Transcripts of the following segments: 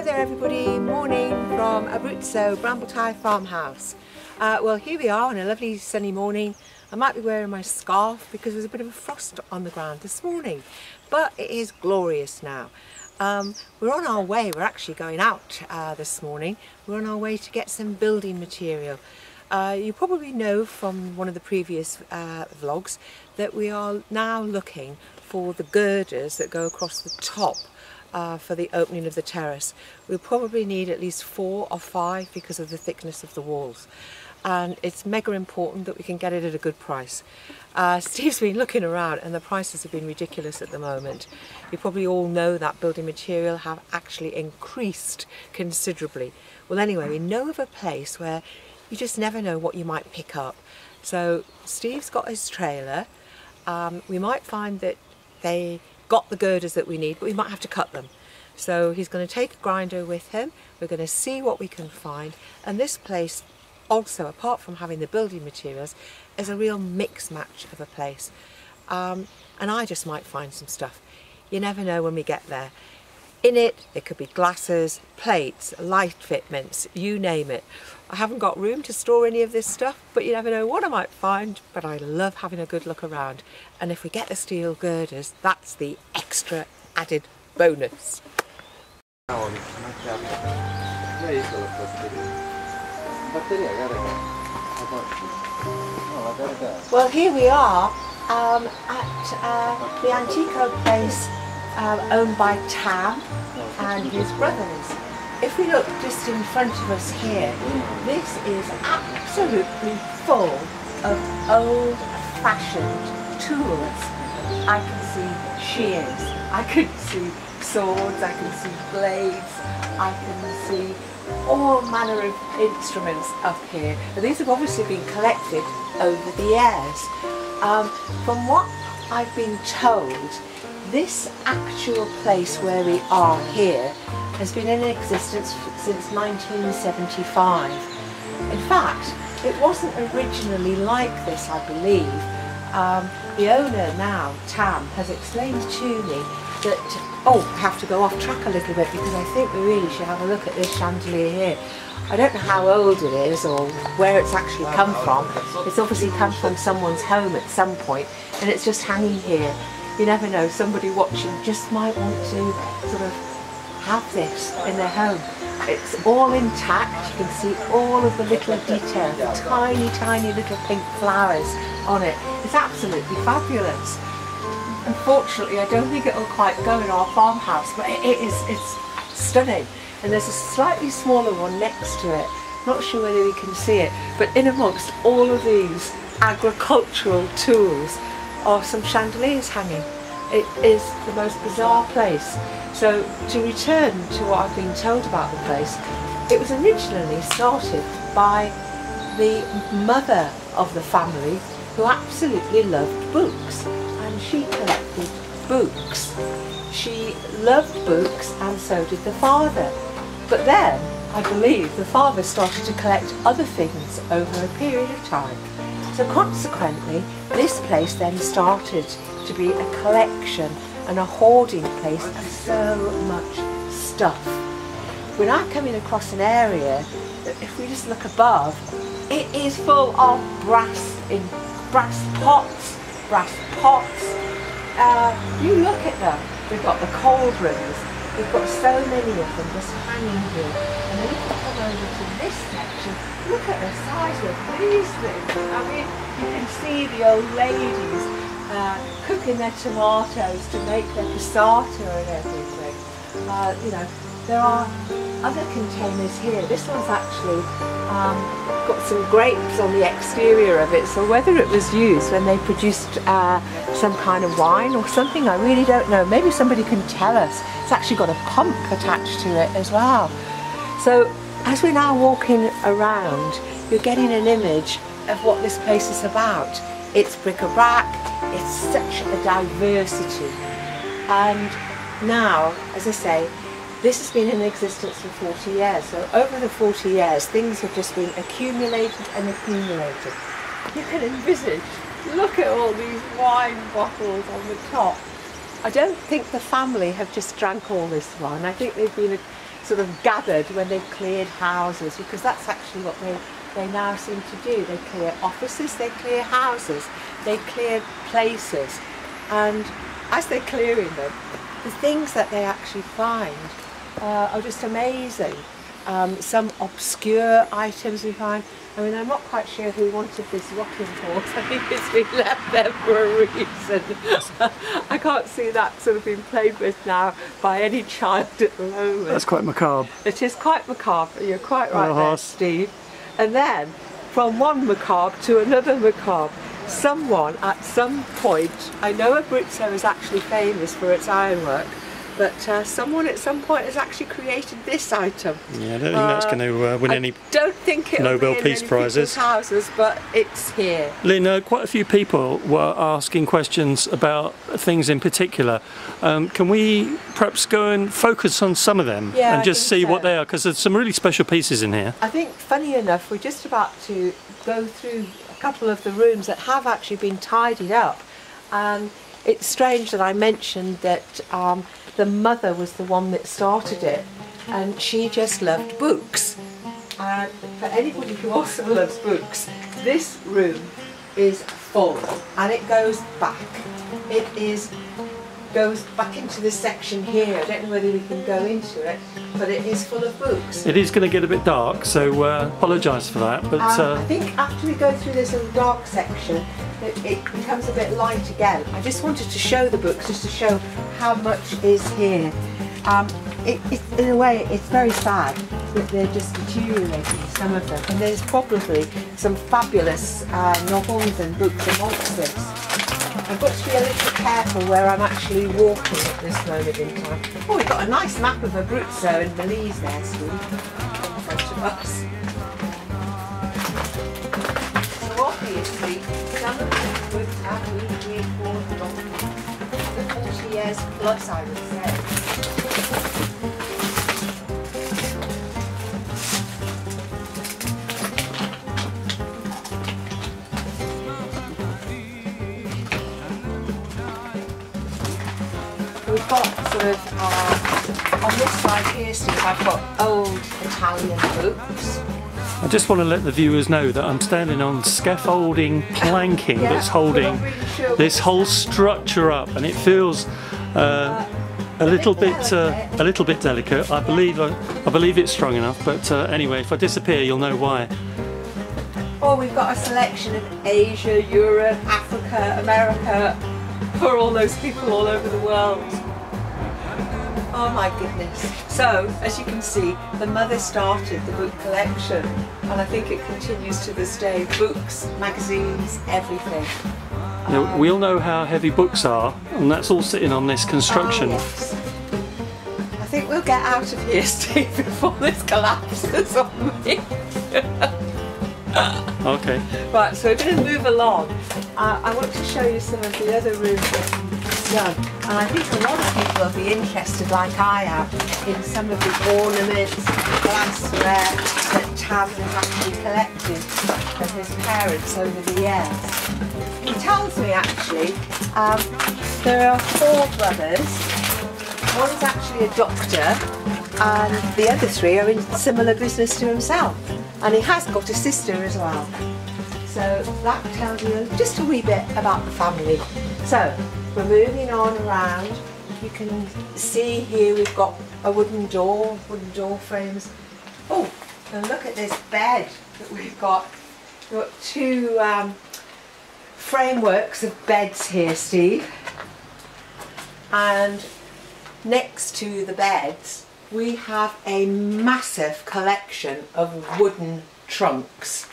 Everybody, morning from Abruzzo, Bramblety farmhouse. Well, here we are on a lovely sunny morning. I might be wearing my scarf because there's a bit of a frost on the ground this morning, but it is glorious now. We're on our way, we're actually going out this morning. We're on our way to get some building material. You probably know from one of the previous vlogs that we are now looking for the girders that go across the top for the opening of the terrace. We'll probably need at least 4 or 5 because of the thickness of the walls, and it's mega important that we can get it at a good price. Steve's been looking around and the prices have been ridiculous at the moment. You probably all know that building material have actually increased considerably. Well, anyway, we know of a place where you just never know what you might pick up. So Steve's got his trailer. We might find that they got the girders that we need, but we might have to cut them. So he's going to take a grinder with him. We're going to see what we can find. And this place also, apart from having the building materials, is a real mix match of a place. And I just might find some stuff. You never know when we get there. In it, there could be glasses, plates, light fitments, you name it. I haven't got room to store any of this stuff, but you never know what I might find. But I love having a good look around. And if we get the steel girders, that's the extra added bonus. Well, here we are at the Antico place owned by Tam and his brothers. If we look just in front of us here, this is absolutely full of old-fashioned tools. I can see shears, I can see swords, I can see blades, I can see all manner of instruments up here. And these have obviously been collected over the years. From what I've been told, this actual place where we are here has been in existence since 1975. In fact, it wasn't originally like this, I believe. The owner now, Tam, has explained to me that, oh, I have to go off track a little bit because I think we really should have a look at this chandelier here. I don't know how old it is or where it's actually come from. It's obviously come from someone's home at some point and it's just hanging here. You never know, somebody watching just might want to sort of have this in their home. It's all intact, you can see all of the little detail, the tiny, tiny little pink flowers on it. It's absolutely fabulous. Unfortunately, I don't think it'll quite go in our farmhouse, but it's stunning. And there's a slightly smaller one next to it. Not sure whether we can see it, but in amongst all of these agricultural tools are some chandeliers hanging. It is the most bizarre place. So to return to what I've been told about the place, it was originally started by the mother of the family who absolutely loved books, and she collected books. She loved books and so did the father. But then, I believe, the father started to collect other things over a period of time. So consequently, this place then started to be a collection and a hoarding place of so much stuff. We're now coming across an area that, if we just look above, it is full of brass pots. You look at them. We've got the cauldrons. We've got so many of them just hanging here. And then if we come over to this section, look at the size of these things. I mean, you can see the old ladies cooking their tomatoes to make their passata and everything. You know, there are other containers here. This one's actually got some grapes on the exterior of it, so whether it was used when they produced some kind of wine or something, I really don't know. Maybe somebody can tell us. It's actually got a pump attached to it as well. So as we're now walking around, you're getting an image of what this place is about. It's bric-a-brac, it's such a diversity. And now, as I say, This has been in existence for 40 years, so over the 40 years things have just been accumulated and accumulated. You can envisage, look at all these wine bottles on the top. I don't think the family have just drank all this wine. I think they've been sort of gathered when they've cleared houses, because that's actually what they now seem to do. They clear offices, they clear houses, they clear places, and as they're clearing them, the things that they actually find are just amazing. Some obscure items we find. I mean, I'm not quite sure who wanted this rocking horse. I think it's been left there for a reason. I can't see that sort of being played with now by any child at the moment. That's quite macabre. It is quite macabre, you're quite right there, Steve. And then, from one macabre to another macabre, someone at some point, I know Abruzzo is actually famous for its ironwork, but someone at some point has actually created this item. Yeah, I don't think that's going to win any Nobel Peace Prizes. Houses, but it's here. Lynn, quite a few people were asking questions about things in particular. Can we perhaps go and focus on some of them and just see what they are? Because there's some really special pieces in here. I think, funny enough, we're just about to go through a couple of the rooms that have actually been tidied up. And it's strange that I mentioned that the mother was the one that started it, and she just loved books. And for anybody who also loves books, this room is full, and it goes back. Goes back into this section here. I don't know whether we can go into it, but it is full of books. It is going to get a bit dark, so apologise for that. But I think after we go through this little dark section, it becomes a bit light again. I just wanted to show the books, just to show how much is here. In a way, it's very sad that they're just deteriorating, some of them, and there's probably some fabulous novels and books amongst this. I've got to be a little careful where I'm actually walking at this moment in time. Oh, we've got a nice map of Abruzzo and Belize there, Steve, in front of us. So obviously, some of these books have been reinforced on 40 years plus, I would say. We've got sort of, on this side here, Steve, I've got old Italian books. I just want to let the viewers know that I'm standing on scaffolding planking that's holding this whole structure up, and it feels a little bit delicate. I believe it's strong enough, but anyway, if I disappear, you'll know why. Oh, we've got a selection of Asia, Europe, Africa, America, for all those people all over the world. Oh my goodness. So, as you can see, the mother started the book collection, and I think it continues to this day. Books, magazines, everything. Now, we all know how heavy books are, and that's all sitting on this construction. Oh, yes. I think we'll get out of here, Steve, before this collapses on me. Okay. Right, so we're going to move along. I want to show you some of the other rooms that we've done, and I think a lot of people will be interested, like I am, in some of the ornaments, glassware that Tam has actually collected from his parents over the years. He tells me actually there are 4 brothers. One is actually a doctor, and the other 3 are in similar business to himself. And he has got a sister as well. So that tells you just a wee bit about the family. So we're moving on around. You can see here we've got a wooden door frames. Oh, and look at this bed that we've got. We've got 2 frameworks of beds here, Steve. And next to the beds, we have a massive collection of wooden trunks.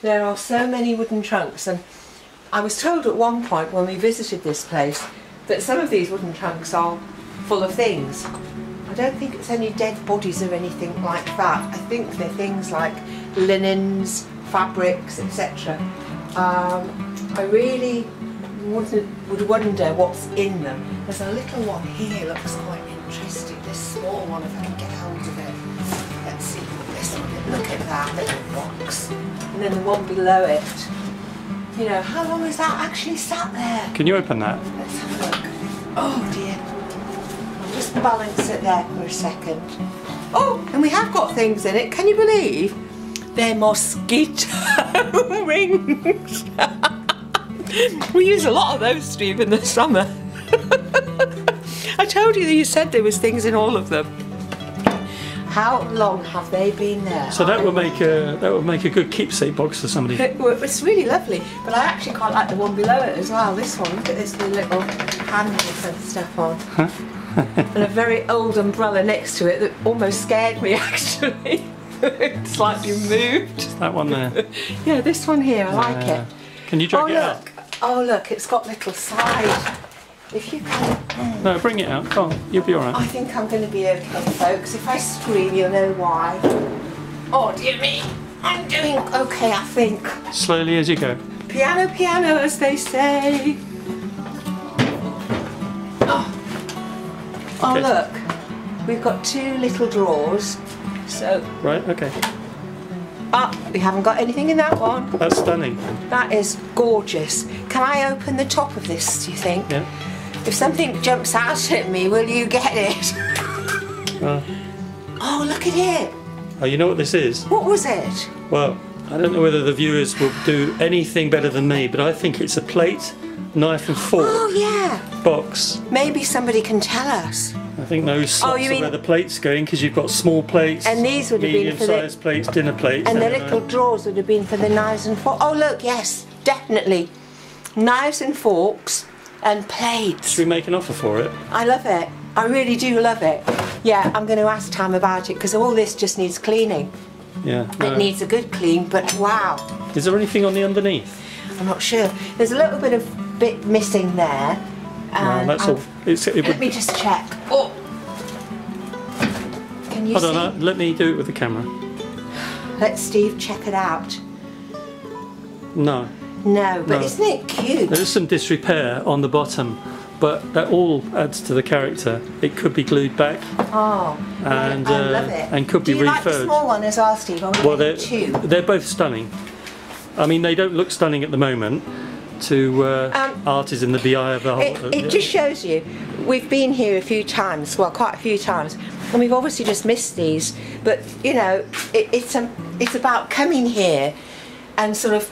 There are so many wooden trunks, and I was told at one point when we visited this place that some of these wooden trunks are full of things. I don't think it's any dead bodies or anything like that. I think they're things like linens, fabrics, etc. I really would wonder what's in them. There's a little one here, looks quite interesting. There's so small one if I can get hold of it. Let's see this one. Look at that little box. And then the one below it. You know, how long has that actually sat there? Can you open that? Let's have a look. Oh dear. I'll just balance it there for a second. Oh, and we have got things in it. Can you believe? They're mosquito rings. We use a lot of those, Steve, in the summer. I told you that you said there was things in all of them. How long have they been there? So that would make a good keepsake box for somebody. It's really lovely, but I actually quite like the one below it as well. This one, look at this little handles and stuff on, and a very old umbrella next to it that almost scared me actually. It's slightly moved. That one there. Yeah, this one here, I like it. Can you drag it out? Oh look, it's got little side. If you can... No, bring it out. Come on, you'll be alright. I think I'm going to be okay, folks. If I scream, you'll know why. Oh, dear me. I'm doing okay, I think. Slowly as you go. Piano, piano, as they say. Oh, Okay. Look. We've got two little drawers. So... Right, okay. we haven't got anything in that one. That's stunning. That is gorgeous. Can I open the top of this, do you think? Yeah. If something jumps out at me, will you get it? Oh, look at it. Oh, you know what this is? What was it? Well, I don't know whether the viewers will do anything better than me, but I think it's a plate, knife and fork box. Maybe somebody can tell us. I think those slots are where the plates going, because you've got small plates, and these would have been for medium-sized plates, dinner plates. And the little drawers would have been for the knives and forks. Oh look, yes, definitely. Knives and forks and plates. Should we make an offer for it? I love it. I really do love it. Yeah, I'm going to ask Tam about it, because all this just needs cleaning. Yeah. It needs a good clean, but wow. Is there anything on the underneath? I'm not sure. There's a little bit missing there. No, that's all. Let me just check. Oh, can you see? Hold on, let me do it with the camera. Let Steve check it out. No. No, but isn't it cute? There is some disrepair on the bottom, but that all adds to the character. It could be glued back. Oh, and I love it. And could be refurbed. Do you like the small one as well, Steve? Well, they're both stunning. I mean, they don't look stunning at the moment. To art is in the eye of the whole. It just shows you. We've been here a few times, well, quite a few times, and we've obviously just missed these. But you know, it's about coming here and sort of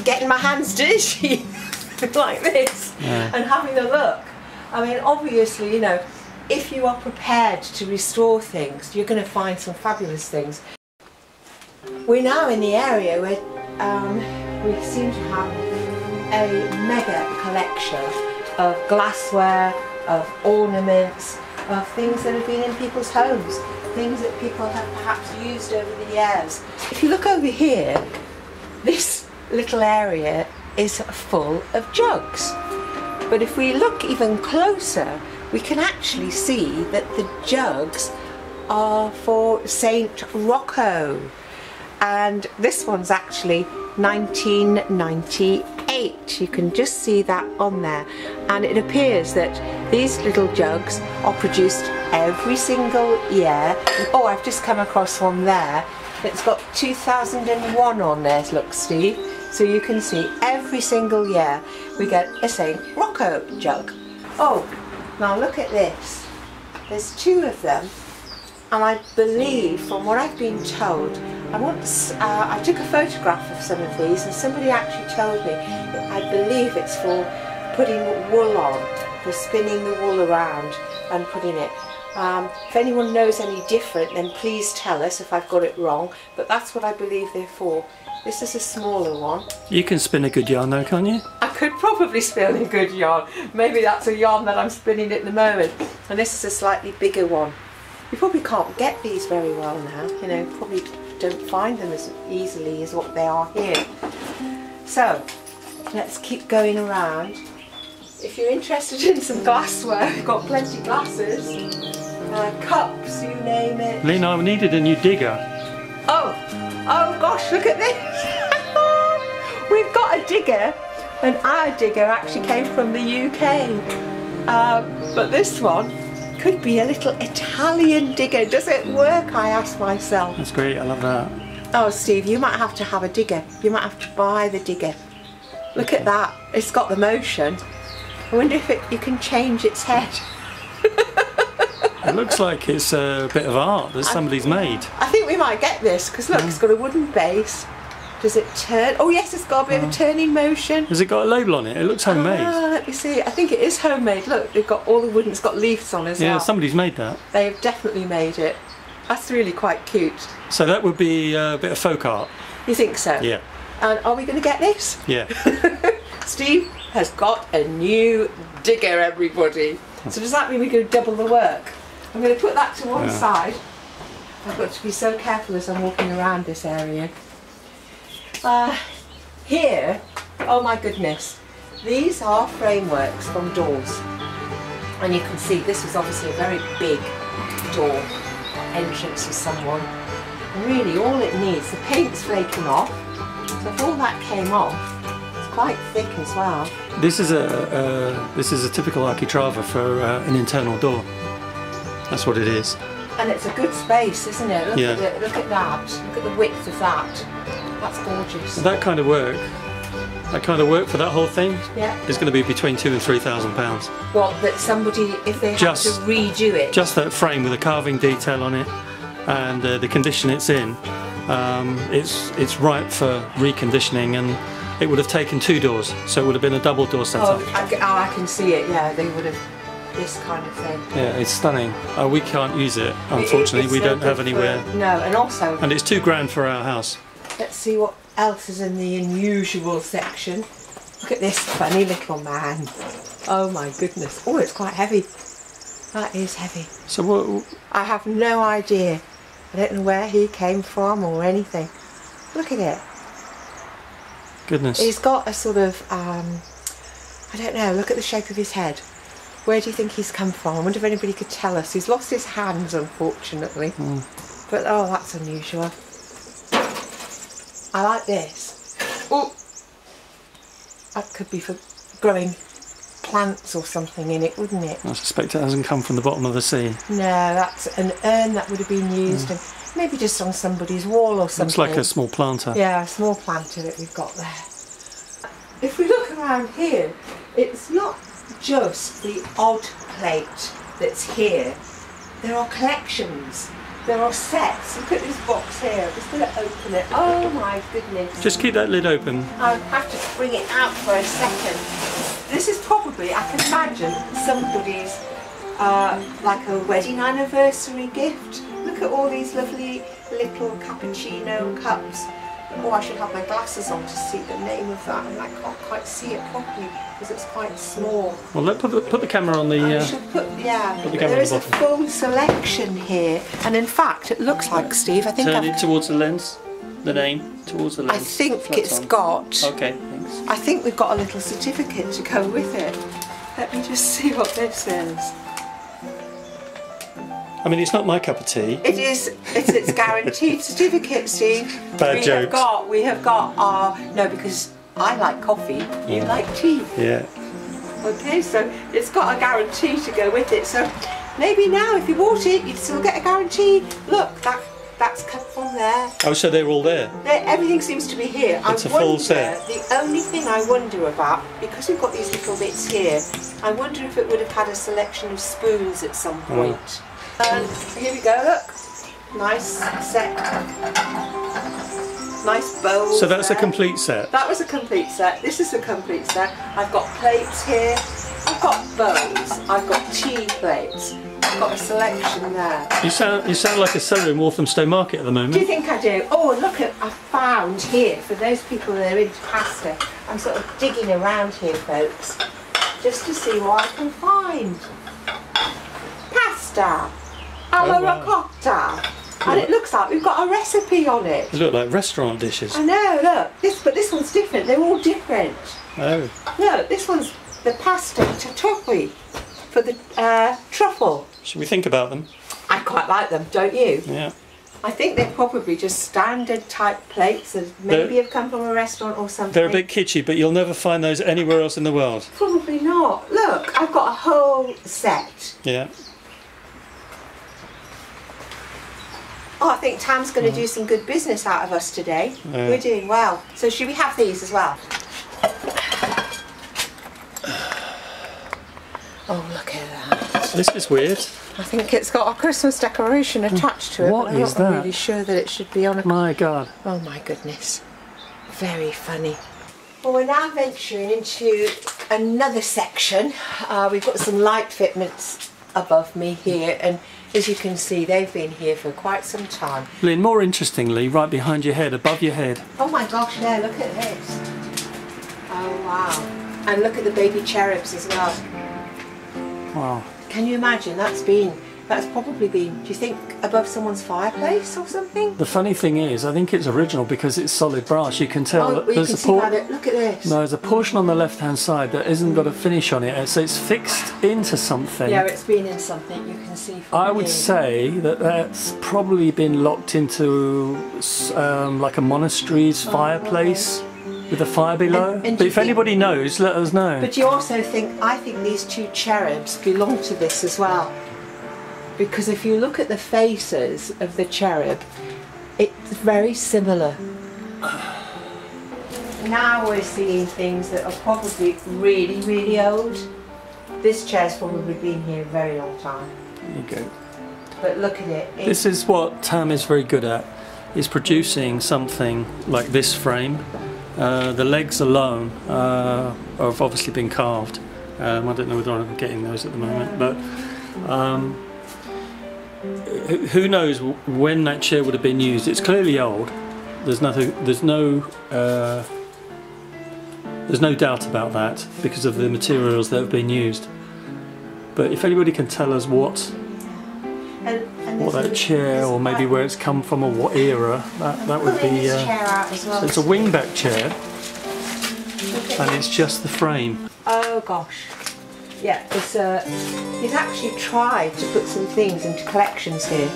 getting my hands dirty like this and having a look. I mean, obviously, you know, if you are prepared to restore things, you're going to find some fabulous things. We're now in the area where we seem to have a mega collection of glassware, of ornaments, of things that have been in people's homes, things that people have perhaps used over the years. If you look over here, this little area is full of jugs. But if we look even closer, we can actually see that the jugs are for Saint Rocco. And this one's actually 1998. You can just see that on there. And it appears that these little jugs are produced every single year. Oh, I've just come across one there. It's got 2001 on there, look, Steve. So you can see every single year we get a Saint Rocco jug. Oh, now look at this. There's two of them. And I believe, from what I've been told, I took a photograph of some of these, and somebody actually told me, I believe it's for putting wool on, for spinning the wool around and putting it. If anyone knows any different, then please tell us if I've got it wrong, but that's what I believe they're for. This is a smaller one. You can spin a good yarn though, can't you? I could probably spin a good yarn. Maybe that's a yarn that I'm spinning at the moment. And this is a slightly bigger one. You probably can't get these very well now, you know, probably don't find them as easily as what they are here. So, let's keep going around. If you're interested in some glassware, we've got plenty of glasses, cups, you name it. Lynn, I needed a new digger. Oh gosh, look at this! We've got a digger, and our digger actually came from the UK. But this one could be a little Italian digger. Does it work, I ask myself. That's great, I love that. Oh, Steve, you might have to have a digger. You might have to buy the digger. Look at that. It's got the motion. I wonder if you can change its head. It looks like it's a bit of art that somebody's made. I think we might get this, because look, it's got a wooden base. Does it turn? Oh yes, it's got a bit of a turning motion. Has it got a label on it? It looks homemade. Let me see. I think it is homemade. Look, they've got all the wooden, it's got leaves on as well. Yeah, somebody's made that. They've definitely made it. That's really quite cute. So that would be a bit of folk art. You think so? Yeah. And are we going to get this? Yeah. Steve has got a new digger, everybody. So does that mean we go double the work? I'm going to put that to one side. I've got to be so careful as I'm walking around this area. Here, oh my goodness, these are frameworks from doors. And you can see this was obviously a very big door entrance for someone. And really all it needs, the paint's flaking off. So if all that came off, it's quite thick as well. This is a typical architrava for an internal door. That's what it is. And it's a good space, isn't it? Look, Yeah. look at that. Look at the width of that. That's gorgeous. That kind of work for that whole thing Yeah. is going to be between £2,000 and £3,000. Well, that somebody, if they have to redo it. Just that frame with a carving detail on it and the condition it's in, it's ripe for reconditioning, and it would have taken 2 doors, so it would have been a double door setup. I can see it, yeah, they would have, this kind of thing. Yeah, it's stunning. We can't use it, unfortunately. We don't have anywhere. No, and also... And it's £2,000 for our house. Let's see what else is in the unusual section. Look at this funny little man. Oh my goodness. Oh, it's quite heavy. That is heavy. So what? I have no idea. I don't know where he came from or anything. Look at it. Goodness. He's got a sort of, I don't know, look at the shape of his head. Where do you think he's come from? I wonder if anybody could tell us. He's lost his hands, unfortunately. But, oh, that's unusual. I like this. Oh, that could be for growing plants or something in it, wouldn't it? I suspect it hasn't come from the bottom of the sea. No, that's an urn that would have been used, and maybe just on somebody's wall or something. Looks like a small planter. Yeah, a small planter that we've got there. If we look around here, it's not just the odd plate that's here. There are collections. There are sets. Look at this box here. I'm just going to open it. Oh my goodness. Just keep that lid open. I'll have to bring it out for a second. This is probably, I can imagine, somebody's like a wedding anniversary gift. Look at all these lovely little cappuccino cups. Oh, I should have my glasses on to see the name of that, and I can't quite see it properly because it's quite small. Well, put the camera on the... I should put the camera there is a full selection here, and in fact it looks like, Steve, I think Turn it towards the lens, the name, towards the lens. I think Flat it's on. got... Okay, thanks. I think we've got a little certificate to go with it. Let me just see what this is. I mean, it's not my cup of tea. It is. It's guaranteed certificate, Steve. Bad jokes. We have got our... No, because I like coffee, you like tea. Yeah. Okay, so it's got a guarantee to go with it. So maybe now, if you bought it, you'd still get a guarantee. Look, that's come from there. Oh, so they're all there? Everything seems to be here. It's a full set. The only thing I wonder about, because we've got these little bits here, I wonder if it would have had a selection of spoons at some point. And here we go, look. Nice set. Nice bowls. So that's there. a complete set? That was a complete set. This is a complete set. I've got plates here. I've got bowls. I've got tea plates. I've got a selection there. You sound like a seller in Walthamstow Market at the moment. Do you think I do? Oh, and look at, I found here, for those people that are into pasta, I'm sort of digging around here, folks, just to see what I can find. Pasta. Alla ricotta. And it looks like we've got a recipe on it. They look like restaurant dishes. I know, look. But this one's different. They're all different. Oh. Look, this one's the pasta chatoni for the truffle. Should we think about them? I quite like them, don't you? Yeah. I think they're probably just standard type plates that maybe have come from a restaurant or something. They're a bit kitschy, but you'll never find those anywhere else in the world. Probably not. Look, I've got a whole set. Yeah. Oh, I think Tam's going to do some good business out of us today. Yeah. We're doing well. So should we have these as well? Oh, look at that. This is weird. I think it's got a Christmas decoration attached to it. What but is I'm not that? really sure that it should be on a... My God. Oh my goodness. Very funny. Well, we're now venturing into another section. We've got some light fitments above me here, and as you can see, they've been here for quite some time. Lynn, more interestingly, right behind your head, above your head. Oh my gosh, yeah, look at this. Oh wow. And look at the baby cherubs as well. Wow. Can you imagine? That's probably been, do you think, above someone's fireplace or something? The funny thing is, I think it's original because it's solid brass. You can tell that you there's can a see by it. Look at this. No, there's a portion on the left-hand side that isn't got a finish on it, so it's fixed into something. Yeah, it's been in something. You can see. From I would here. say that that's probably been locked into like a monastery's fireplace with a fire below. And but if anybody knows, let us know. But you also think, I think these two cherubs belong to this as well. Because if you look at the faces of the cherub, it's very similar. Now we're seeing things that are probably really, really old. This chair's probably been here a very long time. There you go. But look at it. This is what Tam is very good at, is producing something like this frame. The legs alone have obviously been carved. I don't know whether I'm getting those at the moment, but who knows when that chair would have been used. It's clearly old. There's no doubt about that because of the materials that have been used. But if anybody can tell us what that chair, or maybe where it's come from, or what era, that would be. This chair out as well. So it's a wingback chair, and it's just the frame. Oh gosh. Yeah, he's actually tried to put some things into collections here.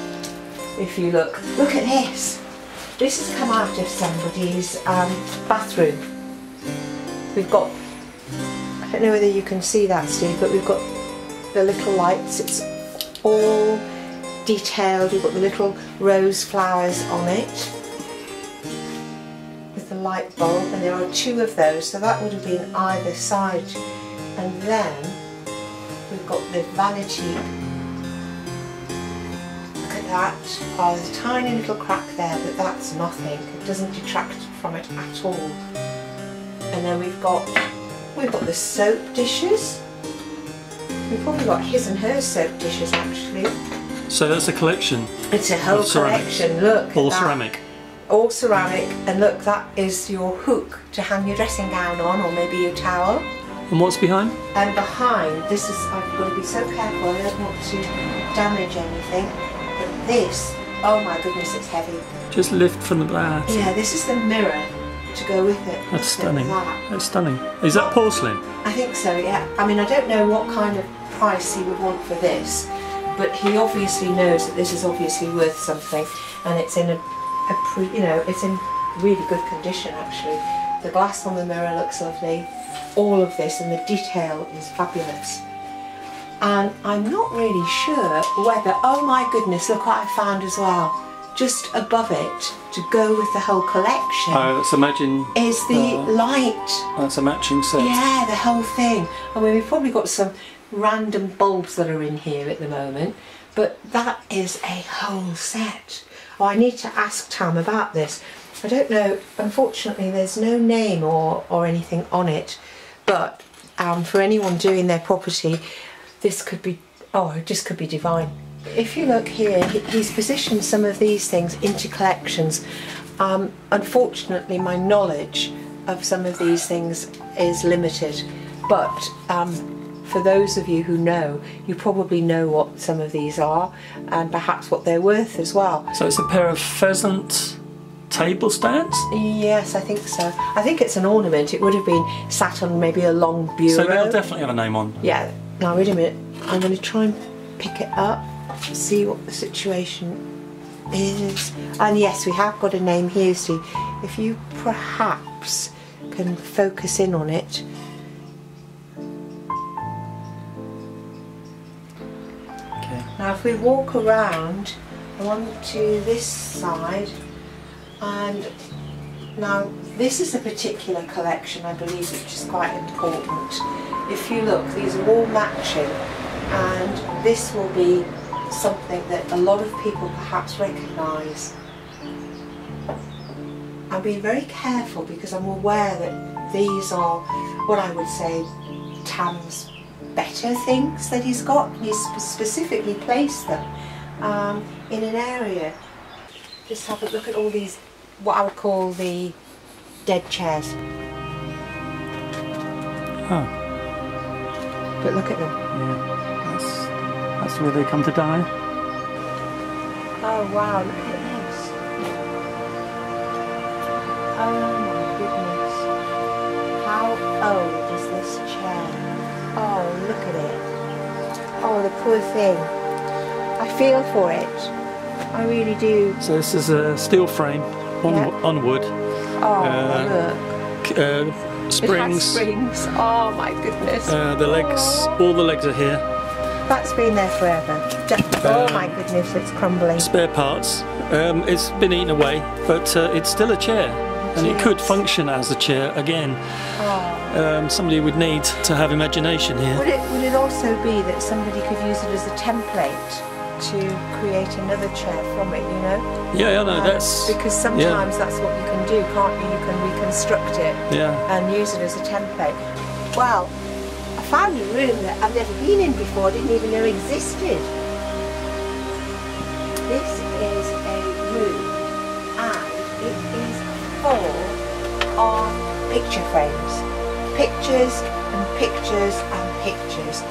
If you look at this. This has come out of somebody's bathroom. We've got, I don't know whether you can see that, Steve, but we've got the little lights. It's all detailed. We've got the little rose flowers on it with the light bulb, and there are two of those, so that would have been either side. And then we've got the vanity. Look at that. Oh, there's a tiny little crack there, but that's nothing. It doesn't detract from it at all. And then we've got the soap dishes. We've probably got his and her soap dishes actually. So that's a collection. It's a whole collection. Look. All ceramic. All ceramic, and look, that is your hook to hang your dressing gown on, or maybe your towel. And what's behind? And behind, this is, I've got to be so careful, I don't want to damage anything, but this, oh my goodness, it's heavy. Just lift from that. Yeah, this is the mirror to go with it. That's stunning. That. That's stunning. Is that porcelain? I think so, yeah. I mean, I don't know what kind of price he would want for this, but he obviously knows that this is obviously worth something, and it's in it's in really good condition actually. The glass on the mirror looks lovely. All of this, and the detail is fabulous. And I'm not really sure whether, oh my goodness, look what I found as well. Just above it, to go with the whole collection, Let's imagine is the light. That's a matching set. Yeah, the whole thing. I mean, we've probably got some random bulbs that are in here at the moment, but that is a whole set. Oh, I need to ask Tam about this. I don't know, unfortunately there's no name or anything on it, but for anyone doing their property, this could be, it just could be divine. If you look here, he's positioned some of these things into collections. Unfortunately, my knowledge of some of these things is limited, but for those of you who know, you probably know what some of these are, and perhaps what they're worth as well. So it's a pair of pheasant table stands? Yes, I think so. I think it's an ornament. It would have been sat on maybe a long bureau. So they'll definitely have a name on. Yeah. Now wait a minute. I'm going to try and pick it up, see what the situation is. And yes, we have got a name here, Steve. If you perhaps can focus in on it. Okay. Now if we walk around, on to this side, and now this is a particular collection, I believe, which is quite important. If you look, these are all matching, and this will be something that a lot of people perhaps recognise. I'm being very careful because I'm aware that these are what I would say Tam's better things that he's got. He's specifically placed them in an area. Just have a look at all these, what I would call the dead chairs. Oh. But look at them. Yeah, that's where they come to die. Oh wow, look at this. Oh my goodness. How old is this chair? Oh, look at it. Oh, the poor thing. I feel for it. I really do. So this is a steel frame on wood. Oh, look. Springs. It has springs. Oh my goodness. The legs, all the legs are here. That's been there forever. Oh my goodness, it's crumbling. Spare parts. It's been eaten away, but it's still a chair, and it could function as a chair again. Oh. Somebody would need to have imagination here. Would it also be that somebody could use it as a template to create another chair from it, you know? Yeah, I know, that's... Because sometimes that's what you can do, can't you? You can reconstruct it and use it as a template. Well, I found a room that I've never been in before, didn't even know existed. This is a room, and it is full of picture frames. Pictures and pictures and pictures.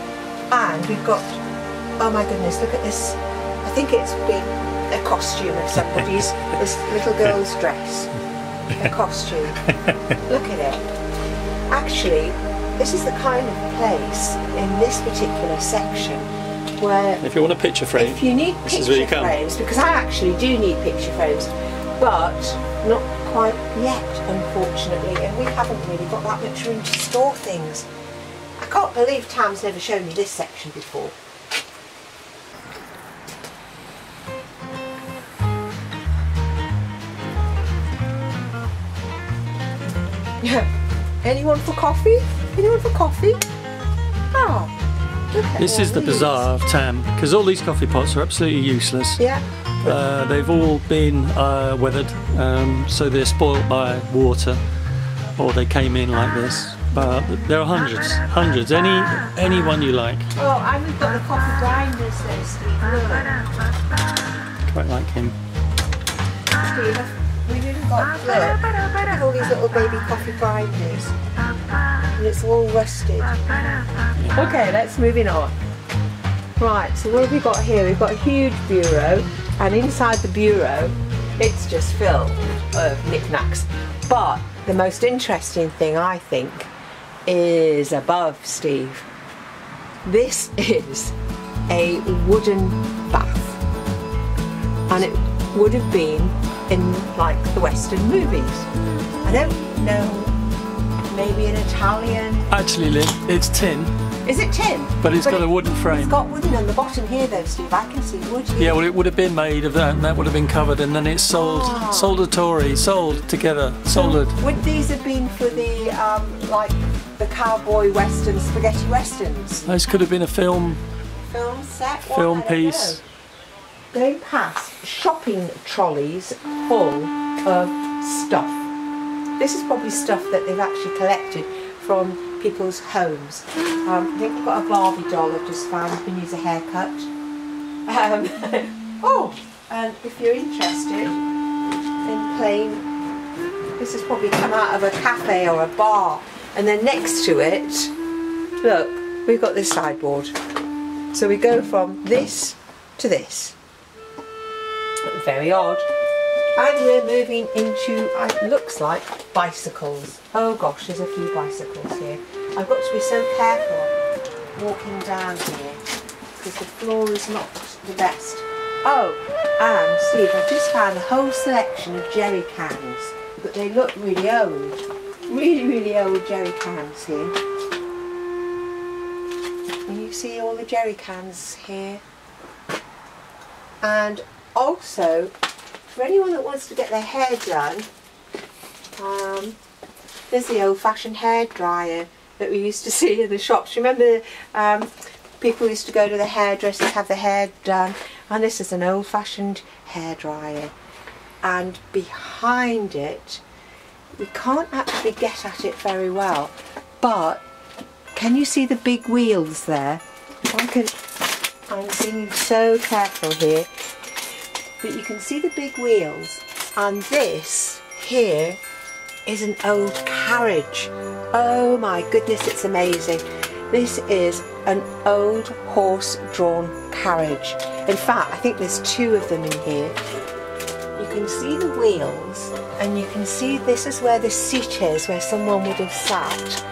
And we've got, oh my goodness, look at this. I think it's been a costume of somebody's, this little girl's dress. A costume. Look at it. Actually, this is the kind of place in this particular section where... If you want a picture frame, if you need picture frames, because I actually do need picture frames, but not quite yet, unfortunately, and we haven't really got that much room to store things. I can't believe Tam's never shown me this section before. Yeah. Anyone for coffee? Anyone for coffee? Oh, look at this is the bazaar of Tam, because all these coffee pots are absolutely useless. Yeah. They've all been weathered, so they're spoilt by water, or they came in like this. But there are hundreds. Any one you like. Oh, and we've got the coffee grinders there, Steve. Look. Quite like him. Steve, we've even got, look at all these little baby coffee grinders. And it's all rusted. Okay, let's move on. Right, so what have we got here? We've got a huge bureau, and inside the bureau, it's just filled of knickknacks. But the most interesting thing, I think, is above, Steve. This is a wooden bath, and it would have been in like the Western movies. I don't know, maybe an Italian. Actually, Lynn, it's tin. Is it tin? But it's got a wooden frame. It's got wooden on the bottom here though, Steve. I can see wood here. Yeah, well, it would have been made of that, and that would have been covered, and then it's sold, sold together. Would these have been for the like the cowboy western, spaghetti westerns? This could have been a film set, film piece. Going past shopping trolleys full of stuff. This is probably stuff that they've actually collected from people's homes. I think we've got a Barbie doll I've just found, who needs a haircut. Oh, and if you're interested in playing, this has probably come out of a cafe or a bar. And then next to it, look, we've got this sideboard. So we go from this to this. Very odd. And we're moving into, it looks like, bicycles. Oh gosh, there's a few bicycles here. I've got to be so careful walking down here because the floor is not the best. Oh, and Steve, I've just found a whole selection of jerry cans, but they look really old. Really old jerry cans here. And you see all the jerry cans here. And also, for anyone that wants to get their hair done, there's the old-fashioned hair dryer that we used to see in the shops. Remember, people used to go to the hairdressers, have their hair done, and this is an old-fashioned hair dryer. And behind it, we can't actually get at it very well, but can you see the big wheels there? I'm being so careful here, but you can see the big wheels, and this here is an old carriage. Oh my goodness, it's amazing. This is an old horse-drawn carriage. In fact, I think there's two of them in here. You can see the wheels, and you can see this is where the seat is, where someone would have sat.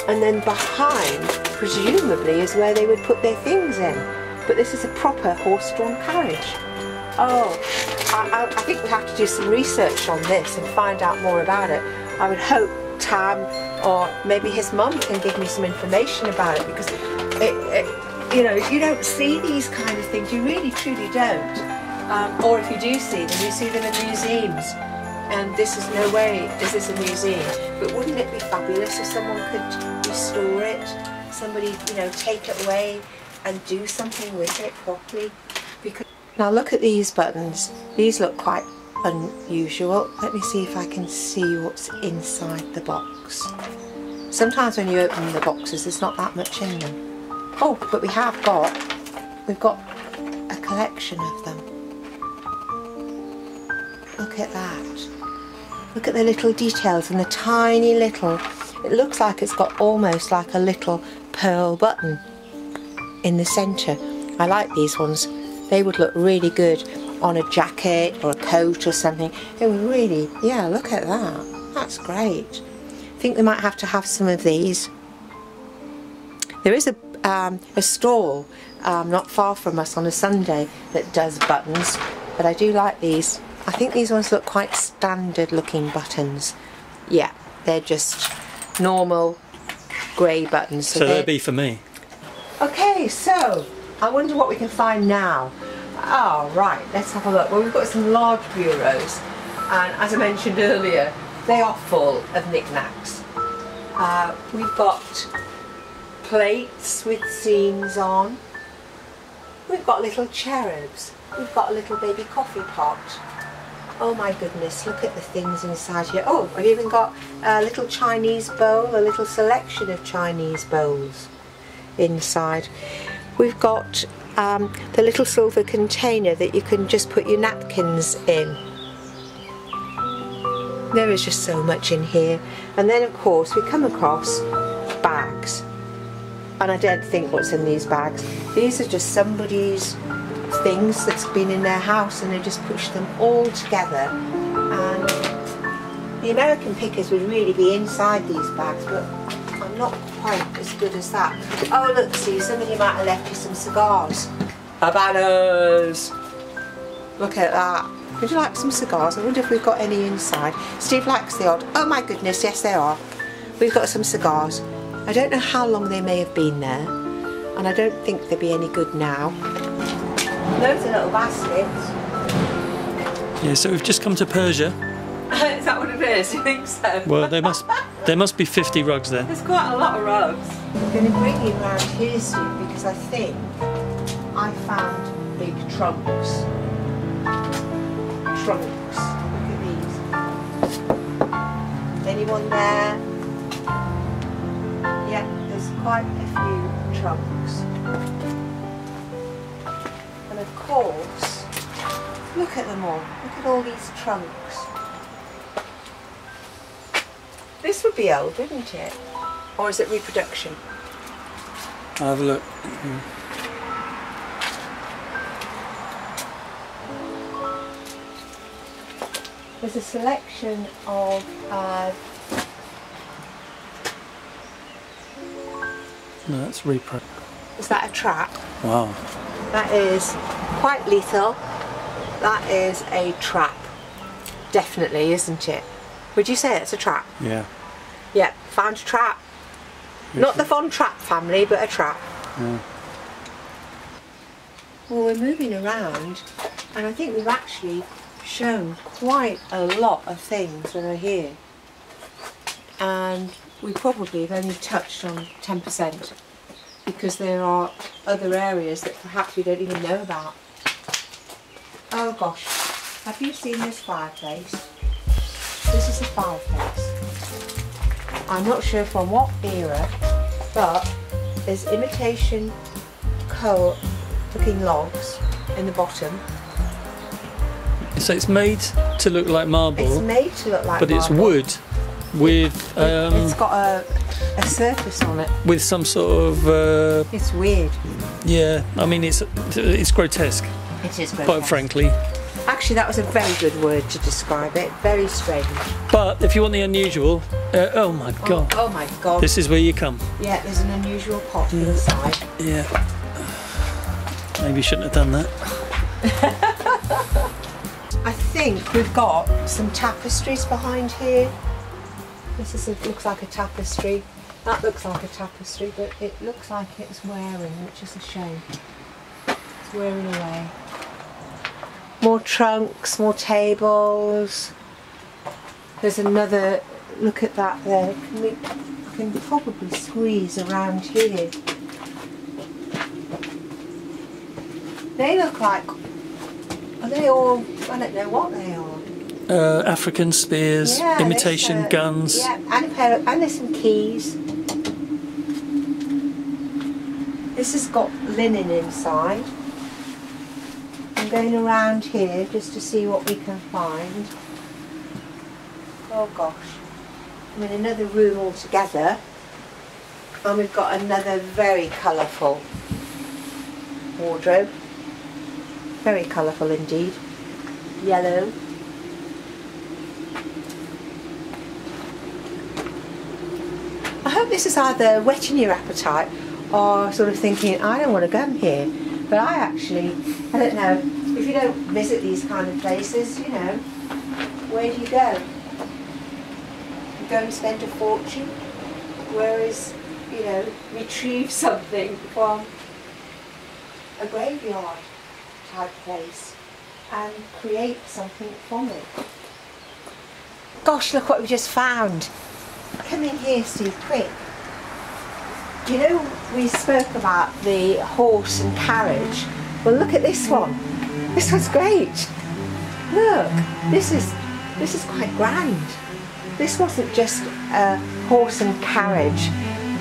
And then behind, presumably, is where they would put their things in. But this is a proper horse-drawn carriage. Oh, I think we have to do some research on this and find out more about it. I would hope Tam or maybe his mum can give me some information about it, because you know, you don't see these kind of things, you really truly don't. Or if you do see them, you see them in museums. And this is no way is this a museum, but wouldn't it be fabulous if someone could restore it, somebody, you know, take it away and do something with it properly? Because now look at these buttons. These look quite unusual. Let me see if I can see what's inside the box. Sometimes when you open the boxes, there's not that much in them. Oh, but we've got a collection of them. Look at that. Look at the little details and the tiny little, it looks like it's got almost like a little pearl button in the centre. I like these ones. They would look really good on a jacket or a coat or something. It would really, yeah, look at that. That's great. I think we might have to have some of these. There is a stall not far from us on a Sunday that does buttons, but I do like these. I think these ones look quite standard looking buttons. Yeah, they're just normal grey buttons. So they'll be for me. Okay, so I wonder what we can find now. Oh, right, let's have a look. Well, we've got some large bureaus, and as I mentioned earlier, they are full of knickknacks. We've got plates with scenes on. We've got little cherubs. We've got a little baby coffee pot. Oh my goodness, look at the things inside here. Oh, I've even got a little Chinese bowl, a little selection of Chinese bowls inside. We've got the little silver container that you can just put your napkins in. There is just so much in here. And then of course we come across bags. And I don't think what's in these bags. These are just somebody's things that's been in their house, and they just push them all together. And the American pickers would really be inside these bags, but I'm not quite as good as that. Oh look, see, somebody might have left you some cigars. Habanos! Look at that. Would you like some cigars? I wonder if we've got any inside. Steve likes the odd. Oh my goodness, yes they are. We've got some cigars. I don't know how long they may have been there, and I don't think they'd be any good now. Loads of little baskets. Yeah, so we've just come to Persia. Is that what it is? You think so? Well, there must be 50 rugs there. There's quite a lot of rugs. I'm going to bring you around here soon, because I think I found big trunks. Trunks. Look at these. Anyone there? Yeah, there's quite a few trunks. And of course, look at them all. Look at all these trunks. This would be old, wouldn't it? Or is it reproduction? I'll have a look. There's a selection of no, that's repro. is that a trap? Wow. That is quite lethal. That is a trap. Definitely, isn't it? Would you say it's a trap? Yeah. Yeah, found a trap. Not the Von Trapp family, but a trap. Yeah. Well, we're moving around, And I think we've actually shown quite a lot of things that are here. And we probably have only touched on 10% because there are other areas that perhaps we don't even know about. Oh gosh, have you seen this fireplace? This is a fireplace. I'm not sure from what era, but there's imitation coal looking logs in the bottom. So it's made to look like marble. It's made to look like but marble. It's wood with it's got a surface on it. With some sort of it's weird. Yeah, I mean it's grotesque. It is grotesque. Quite frankly. Actually, that was a very good word to describe it. Very strange. But if you want the unusual, oh my god. Oh my god. This is where you come. Yeah, there's an unusual pot inside. Yeah. Maybe you shouldn't have done that. I think we've got some tapestries behind here. This looks like a tapestry. That looks like a tapestry, but it looks like it's wearing, which is a shame. It's wearing away. More trunks, more tables. There's another, look at that there. I can probably squeeze around here. They look like, are they all, I don't know what they are. African spears, yeah, imitation guns. Yeah, and there's some keys. This has got linen inside. I'm going around here just to see what we can find. Oh gosh. I'm in another room altogether. And we've got another very colourful wardrobe. Very colourful indeed. Yellow. I hope this is either whetting your appetite or sort of thinking, I don't want to come here. But I don't know, if you don't visit these kind of places, you know, where do you go? You go and spend a fortune, whereas, you know, retrieve something from a graveyard type place and create something from it. Gosh, look what we just found. Come in here, Steve, quick. You know, we spoke about the horse and carriage. Well, look at this one. This one's great. Look, this is quite grand. This wasn't just a horse and carriage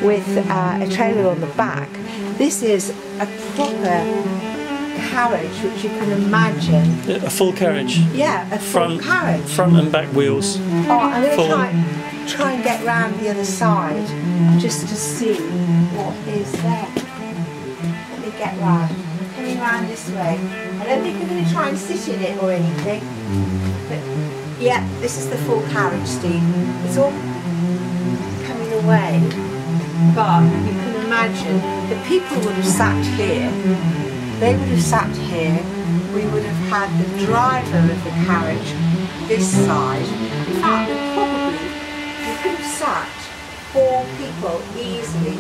with a trailer on the back. This is a proper carriage, which you can imagine. A full carriage. Yeah, a full carriage. Front and back wheels. Oh, I'm going to try and get round the other side just to see what is there. Let me get round. I'm coming round this way. I don't think I'm going to try and sit in it or anything. But yeah, this is the full carriage, Steve. It's all coming away. But you can imagine the people would have sat here. They would have sat here. We would have had the driver of the carriage this side. In fact, you could have sat 4 people easily.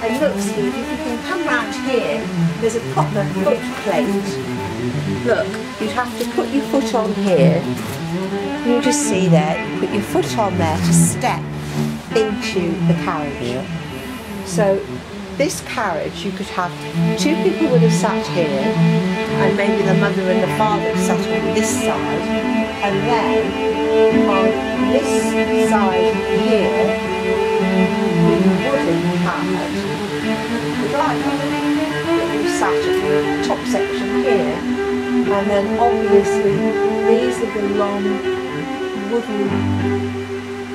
And look, Steve, if you can come round here, there's a proper foot plate. Look, you'd have to put your foot on here. You just see there, you put your foot on there to step into the carriage. Yeah. So this carriage, you could have 2 people would have sat here, and maybe the mother and the father sat on this side, and then on this side here, we wouldn't have the driver that would have sat at the top section here, and then obviously these are the long wooden,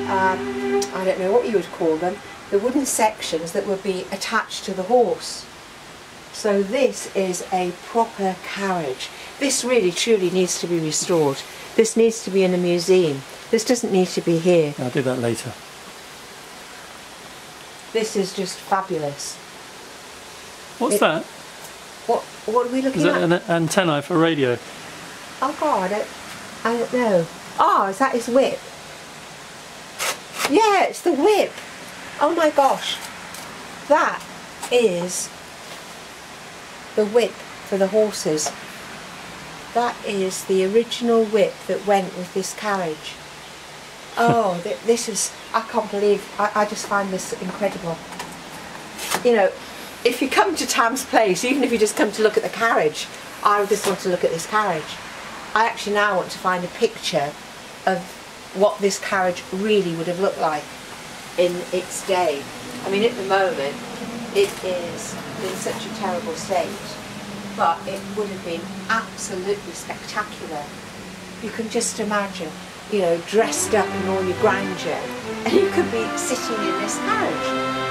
I don't know what you would call them, the wooden sections that would be attached to the horse. So this is a proper carriage. This really truly needs to be restored. This needs to be in a museum. This doesn't need to be here. I'll do that later. This is just fabulous. What's that? What are we looking at? Is that an antennae for radio? Oh God, I don't know. Oh, is that his whip? Yeah, it's the whip. Oh my gosh, that is the whip for the horses. that is the original whip that went with this carriage. Oh, this is, I can't believe, I just find this incredible. You know, if you come to Tam's place, even if you just come to look at the carriage, I just want to look at this carriage. I actually now want to find a picture of what this carriage really would have looked like in its day. I mean, at the moment, it is in such a terrible state, but it would have been absolutely spectacular. You can just imagine, you know, dressed up in all your grandeur, and you could be sitting in this carriage,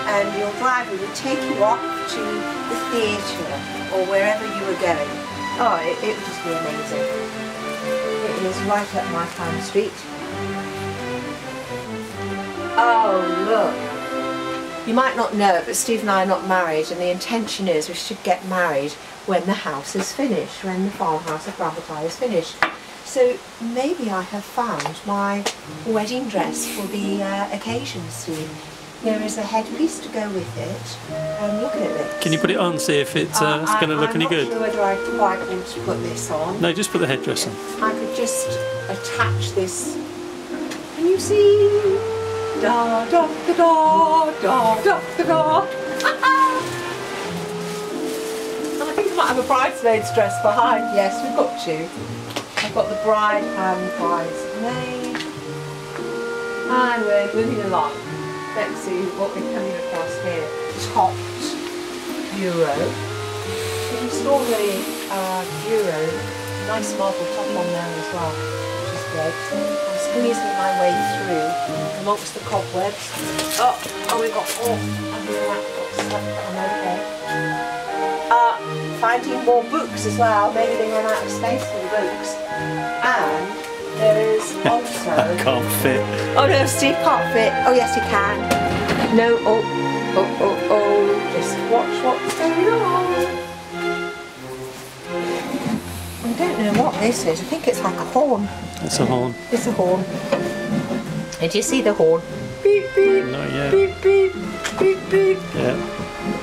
and your driver would take you off to the theatre or wherever you were going. Oh, it would just be amazing. It is right up my kind of street. Oh, look. You might not know it, but Steve and I are not married, and the intention is we should get married when the house is finished, when the farmhouse of Fractal is finished. So maybe I have found my wedding dress for the occasion, Steve. There is a headpiece to go with it. Look at it. Can you put it on, see if it's going to look any good? I'm not sure whether I quite want to put this on. No, just put the headdress on. I could just attach this. Can you see? Da da da da da da da da. And I think I might have a bridesmaid's dress behind. Yes, we've got two. I've got the bride and bridesmaid. And we're moving along. Let's see what we're coming across here. Topped bureau. We installed a bureau, nice marble top on there as well, which is great. I'm squeezing my way through amongst the cobwebs. Oh, we got under the laptop stuff. I'm okay. Finding more books as well. Maybe they ran out of space for the books. And there is also... I can't fit. Oh no, Steve can't fit. Oh yes, he can. No, just watch what's going on. I don't know what this is. I think it's like a horn. It's a horn. It's a horn. Did you see the horn? Beep, beep. Not yet. Beep, beep. Beep, beep. Yeah.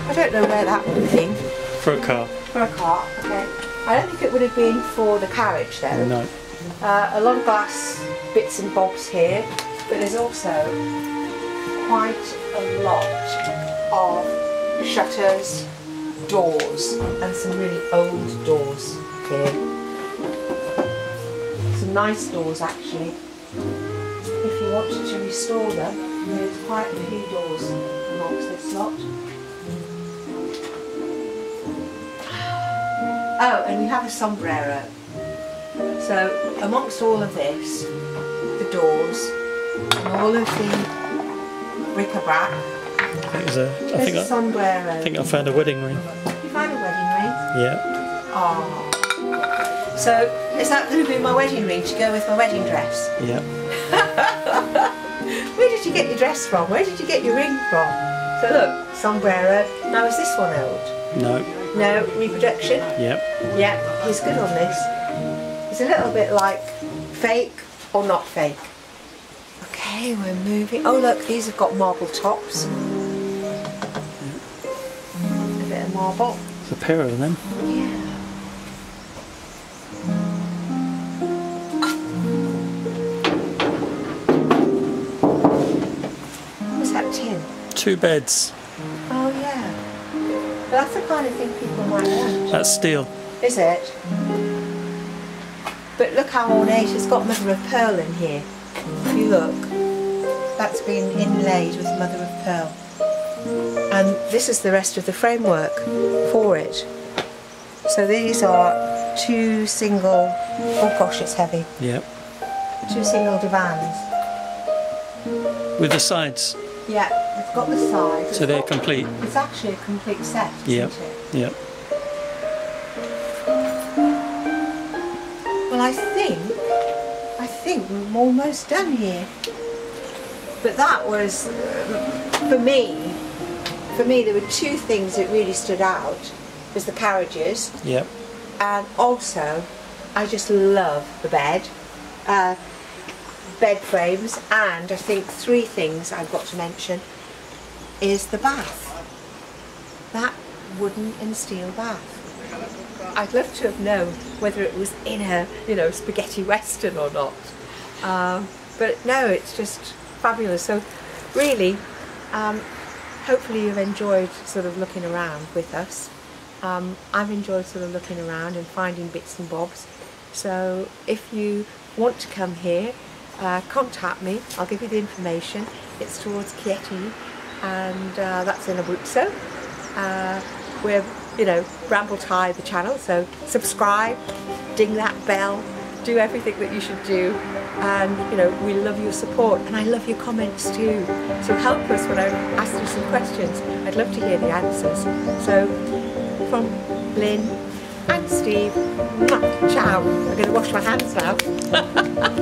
I don't know where that would have been. For a car. For a car, okay. I don't think it would have been for the carriage though. No. A lot of glass bits and bobs here, but there's also quite a lot of shutters, doors, and some really old doors here. Some nice doors actually. If you wanted to restore them, there's quite a few doors amongst this lot. Oh, and we have a sombrero. So amongst all of this, the doors and all of the bric-a-brac, there's a sombrero. I think I found a wedding ring. You found a wedding ring? Yeah. Oh. So is that going to be my wedding ring to go with my wedding dress? Yeah. Where did you get your dress from? Where did you get your ring from? So look, sombrero. Now is this one old? No. No, reproduction? Yep. Yeah, he's good on this. It's a little bit like fake or not fake. Okay, we're moving. Oh look, these have got marble tops. A bit of marble. There's a pair of them. Yeah. What's that tin? 2 beds. Oh yeah. But that's the kind of thing people might want. That's steel. Is it? But look how ornate. It's got mother of pearl in here. If you look, that's been inlaid with mother of pearl. And this is the rest of the framework for it. So these are 2 single, oh gosh it's heavy. Yep. 2 single divans. With the sides. Yeah, it's got the sides. So they're complete. It's actually a complete set, Yep. isn't it? Yep. Well, I think we're almost done here. But that was, for me there were 2 things that really stood out. Was the carriages. Yep. And also, I just love the bed. Bed frames, and I think 3 things I've got to mention is the bath. That wooden and steel bath. I'd love to have known whether it was in a, you know, spaghetti western or not. But no, it's just fabulous. So really, hopefully you've enjoyed sort of looking around with us. I've enjoyed sort of looking around and finding bits and bobs. So if you want to come here, contact me. I'll give you the information. It's towards Chieti, and that's in Abruzzo. We're, you know, Bramble Tie the channel, so subscribe, ding that bell, do everything that you should do, and you know, we love your support and I love your comments too. So help us when I ask you some questions. I'd love to hear the answers. So from Lynn and Steve, ciao. I'm going to wash my hands now.